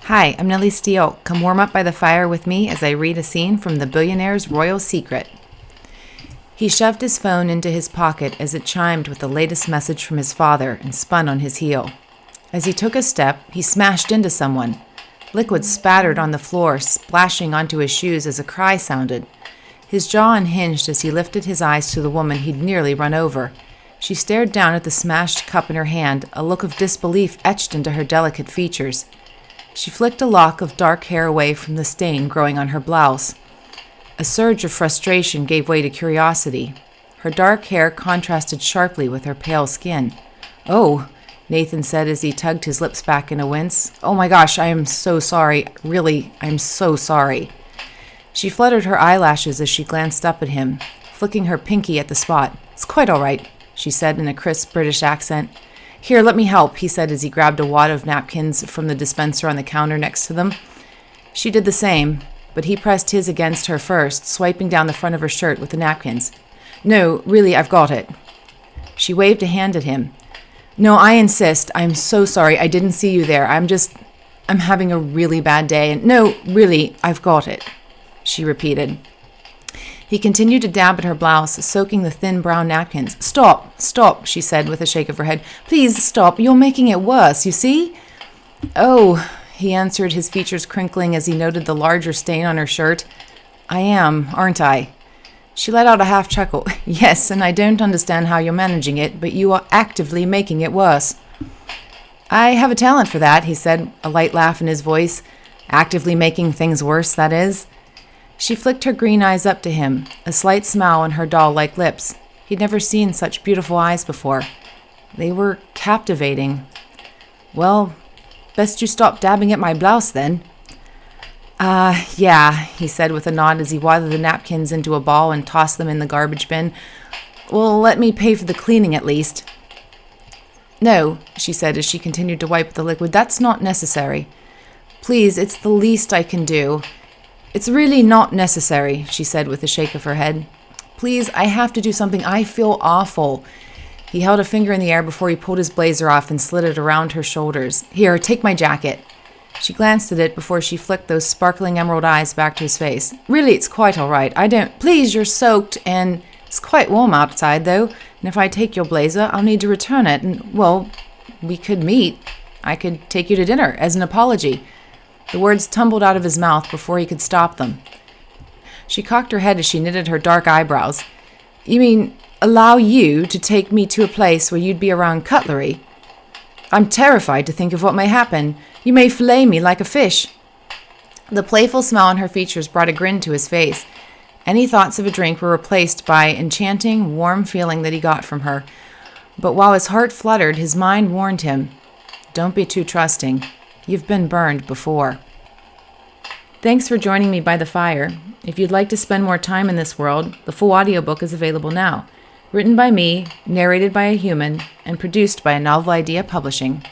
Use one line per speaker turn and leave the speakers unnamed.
Hi, I'm Nellie Steele. Come warm up by the fire with me as I read a scene from the Billionaire's Royal Secret. He shoved his phone into his pocket as it chimed with the latest message from his father and spun on his heel. As he took a step, he smashed into someone. Liquid spattered on the floor, splashing onto his shoes as a cry sounded. His jaw unhinged as he lifted his eyes to the woman he'd nearly run over. She stared down at the smashed cup in her hand, a look of disbelief etched into her delicate features. She flicked a lock of dark hair away from the stain growing on her blouse. A surge of frustration gave way to curiosity. Her dark hair contrasted sharply with her pale skin. "Oh," Nathan said as he tugged his lips back in a wince. "Oh my gosh, I am so sorry. Really, I'm so sorry." She fluttered her eyelashes as she glanced up at him, flicking her pinky at the spot. "It's quite all right," she said in a crisp British accent. "Here, let me help," he said as he grabbed a wad of napkins from the dispenser on the counter next to them. She did the same, but he pressed his against her first, swiping down the front of her shirt with the napkins. "No, really, I've got it." She waved a hand at him. "No, I insist. I'm so sorry. I didn't see you there. I'm having a really bad day, and no, really, I've got it," she repeated. He continued to dab at her blouse, soaking the thin brown napkins. Stop, she said with a shake of her head. "Please stop. You're making it worse, you see?" "Oh," he answered, his features crinkling as he noted the larger stain on her shirt. "I am, aren't I?" She let out a half chuckle. "Yes, and I don't understand how you're managing it, but you are actively making it worse." "I have a talent for that," he said, a light laugh in his voice. "Actively making things worse, that is." She flicked her green eyes up to him, a slight smile on her doll-like lips. He'd never seen such beautiful eyes before. They were captivating. "Well, best you stop dabbing at my blouse, then." Yeah," he said with a nod as he wadded the napkins into a ball and tossed them in the garbage bin. "Well, let me pay for the cleaning at least." "No," she said as she continued to wipe the liquid. "That's not necessary." "Please, it's the least I can do." "It's really not necessary," she said with a shake of her head. "Please, I have to do something. I feel awful." He held a finger in the air before he pulled his blazer off and slid it around her shoulders. "Here, take my jacket." She glanced at it before she flicked those sparkling emerald eyes back to his face. "Really, it's quite all right. Please, you're soaked, and it's quite warm outside, though, and if I take your blazer, I'll need to return it, and, well, we could meet. I could take you to dinner as an apology." The words tumbled out of his mouth before he could stop them. She cocked her head as she knitted her dark eyebrows. "You mean, allow you to take me to a place where you'd be around cutlery? I'm terrified to think of what may happen. You may fillet me like a fish." The playful smile on her features brought a grin to his face. Any thoughts of a drink were replaced by enchanting, warm feeling that he got from her. But while his heart fluttered, his mind warned him, "Don't be too trusting. You've been burned before." Thanks for joining me by the fire. If you'd like to spend more time in this world, the full audiobook is available now. Written by me, narrated by a human, and produced by Novel Idea Publishing.